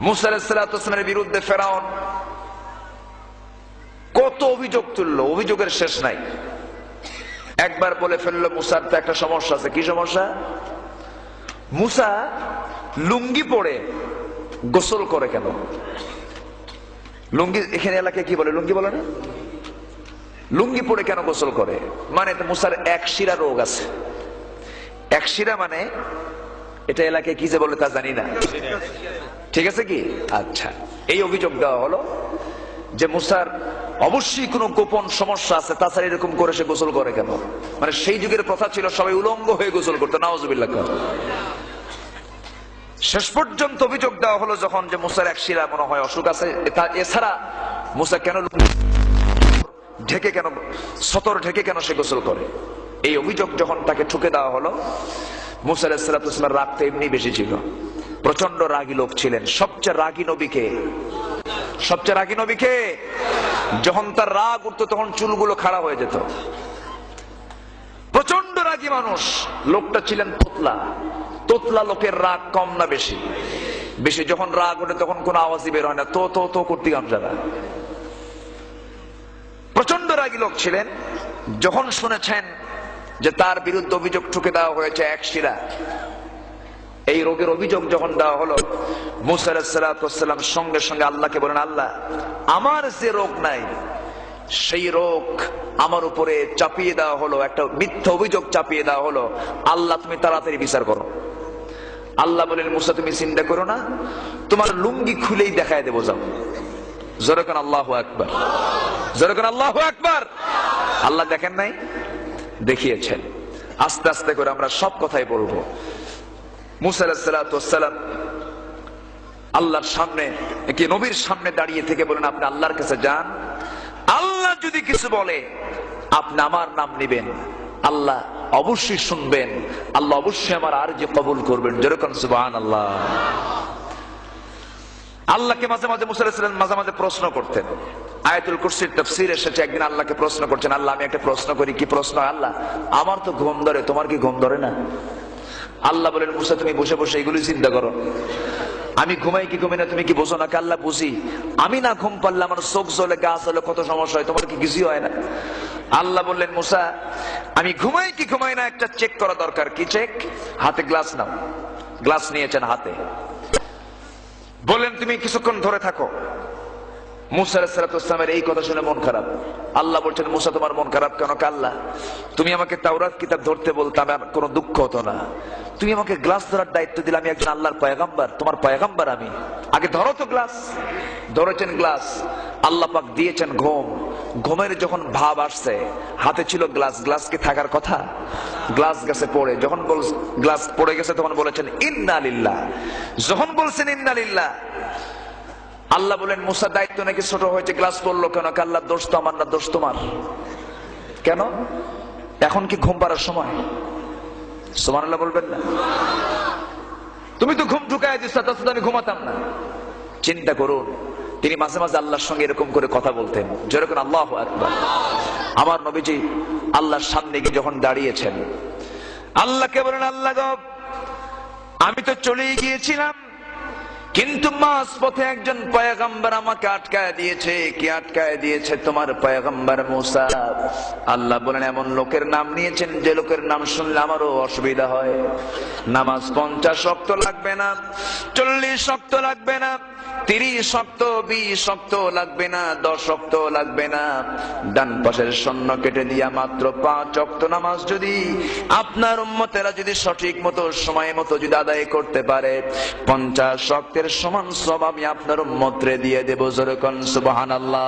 মুসা আলাইহিস সালাতু ওয়াস সালামের বিরুদ্ধে ফেরাউন কত অভিযোগ তুললো, অভিযোগের শেষ নাই। একবার বলে ফেললো মুসার তো একটা সমস্যা আছে। কি সমস্যা? মুসা লুঙ্গি পরে গোসল করে কেন? লুঙ্গি এখানে এলাকায় কি বলে? লুঙ্গি বলে না? লুঙ্গি পরে কেন গোসল করে? মানে তো মুসার এক শিরা রোগ আছে। এক শিরা মানে এটা এলাকায় কি যে বলে তা জানি না, ঠিক আছে কি? আচ্ছা, এই অভিযোগ দেওয়া হলো যে মুসার অবশ্যই কোনো গোপন সমস্যা আছে, তাছাড়া এরকম করে সে গোসল করে কেন? মানে সেই যুগের প্রথা ছিল সবাই উলঙ্গ হয়ে গোসল করতো, নাউজুবিল্লাহ। শেষ পর্যন্ত অভিযোগ দেওয়া হলো যখন যে মুসার এক শিরা মনে হয় অসুখ আছে, এছাড়া মুসা কেন ঢেকে কেন, সতর ঢেকে কেন সে গোসল করে? এই অভিযোগ যখন তাকে ঠুকে দেওয়া হলো, মুসা আলাইহিস সালাতু ওয়াস সালামের রাগ তো এমনি বেশি ছিল, প্রচন্ড রাগী লোক ছিলেন। সবচেয়ে রাগী নবীকে, সবচেয়ে রাগী নবীকে যখন তার রাগ উঠতো তখন চুলগুলো খাড়া হয়ে যেত। প্রচন্ড রাগী মানুষ, লোকটা ছিলেন তোতলা। তোতলা লোকের রাগ কম না বেশি? বেশি। যখন রাগ ওঠে তখন কোনো আওয়াজই বের হয় না, তো তো তো করতে গামছাড়া। প্রচন্ড রাগী লোক ছিলেন। যখন শুনেছেন যে তার বিরুদ্ধে অভিযোগ ঠুকে দেওয়া হয়েছে এক শিরা, এই রোগের অভিযোগ যখন দেওয়া হলো, মুসা আলাইহিস সালাতু ওয়াস সালাম সঙ্গে সঙ্গে আল্লাহকে বলেন, আল্লাহ, আমার যে রোগ নাই সেই রোগ আমার উপরে চাপিয়ে দেওয়া হলো, একটা মিথ্যা অভিযোগ চাপিয়ে দেওয়া হলো, আল্লাহ তুমি তাড়াতাড়ি বিচার করো। আল্লাহ বলেন, মুসা তুমি চিন্তা করো না, তোমার লুঙ্গি খুলেই দেখায় দেবো, যাও। জোরে কোন আল্লাহু আকবার, জোরে কোন আল্লাহু আকবার। আল্লাহ দেখেন নাই? দেখিয়েছেন। আস্তে আস্তে করে আমরা সব কথাই বলবো। মুসা আলাইহিস সালাতু ওয়াস সালাম আল্লাহর সামনে, কি নবীর সামনে দাঁড়িয়ে থেকে বলেন, আপনি আল্লাহর কাছে যান, আল্লাহ যদি কিছু বলে আপনি আমার নাম নেবেন, আল্লাহ অবশ্যই শুনবেন, আল্লাহ অবশ্যই আমার আরজি কবুল করবেন। যেরকম সুবহানাল্লাহ। আল্লাহকে মাঝে মাঝে মুসা আলাইহিস সালাম মাঝে মাঝে প্রশ্ন করতেন। আয়াতুল কুরসির তাফসীর এসেছে, একদিন আল্লাহকে প্রশ্ন করছেন, আল্লাহ আমি একটা প্রশ্ন করি। কি প্রশ্ন? আল্লাহ, আমার তো ঘুম ধরে, তোমার কি ঘুম ধরে না? আল্লাহ বলেন, মুসা তুমি বসে বসে এগুলি চিন্তা করো, আমি ঘুমাই কি ঘুমাই না তুমি কি বোঝো না? আল্লাহ বুঝি, আমি না ঘুম পারলে আমার চোখ জ্বলে, গা জ্বলে, কত সমস্যা হয়, তোমার কি কিছুই হয় না? আল্লাহ বললেন, মুসা আমি ঘুমাই কি ঘুমাই না একটা চেক করা দরকার। কি চেক? হাতে গ্লাস নাও। গ্লাস নিয়েছেন হাতে, বললেন তুমি কিছুক্ষণ ধরে থাকো। মুসা আলাইহিস সালাতু ওয়াস সালামের এই কথা শুনে মন খারাপ। আল্লাহ বলছেন, মুসা তোমার মন খারাপ কেন? আল্লাহ, তুমি আমাকে তাওরাত কিতাব ধরতে বলতাম, আমার কোনো দুঃখ হতো না। তুমি আমাকে গ্লাস ধরার দায়িত্ব দিলে, আমি একজন আল্লাহর পয়গাম্বার, তোমার পয়গাম্বার আমি, আগে ধরো তো গ্লাস। ধরেছেন গ্লাস, আল্লাহ পাক দিয়েছেন ঘুম। ঘুমের যখন ভাব আসছে, হাতে ছিল গ্লাস, গ্লাস কি থাকার কথা? গ্লাস গেছে পড়ে, যখন গ্লাস পড়ে গেছে তখন বলেছেন ইন্না লিল্লাহ। যখন বলছেন ইন্না লিল্লাহ, আল্লাহ বলেন, মুসা দায়িত্ব নাকি ছোট হয়েছে, গ্লাস পড়লো কেন? আল্লাহ, দোষ তো আমার না, দোষ তোমার। কেন? এখন কি ঘুম পাড়ার সময়? সুবহানাল্লাহ বলবেন না? তুমি তো ঘুম ঢুকায় দিচ্ছ, তাছাড়া আমি ঘুমাতাম না। চিন্তা করুন, তিনি মাঝে মাঝে আল্লাহর সঙ্গে এরকম করে কথা বলতেন। যেরকম আল্লাহু আকবার। আমার নবীজি আল্লাহর সামনে গিয়ে যখন দাঁড়িয়েছেন, আল্লাহকে বলেন, আল্লাহ গো, আমি তো চলেই গিয়েছিলাম, কিন্তু মাঝ পথে একজন পয়গম্বর আমাকে আটকায় দিয়েছে। কি আটকায় দিয়েছে? তোমার পয়গম্বর মুসা। আল্লাহ বলেন, এমন লোকের নাম নিয়েছেন যে লোকের নাম শুনলে আমারও অসুবিধা হয়। নামাজ 50 ওয়াক্ত লাগবে না, 40 ওয়াক্ত লাগবে না, 30 ওয়াক্ত, 20 ওয়াক্ত লাগবে না, 10 ওয়াক্ত লাগবে না। ডান পাশের শূন্য কেটে দিয়া মাত্র 5 ওয়াক্ত নামাজ যদি আপনার উম্মতেরা যদি সঠিক মতো সময় মতো যদি আদায় করতে পারে, 50 ওয়াক্তের সমান সওয়াব আমি আপনার উম্মতরে দিয়ে দেব। যেরকম সুবহানাল্লাহ।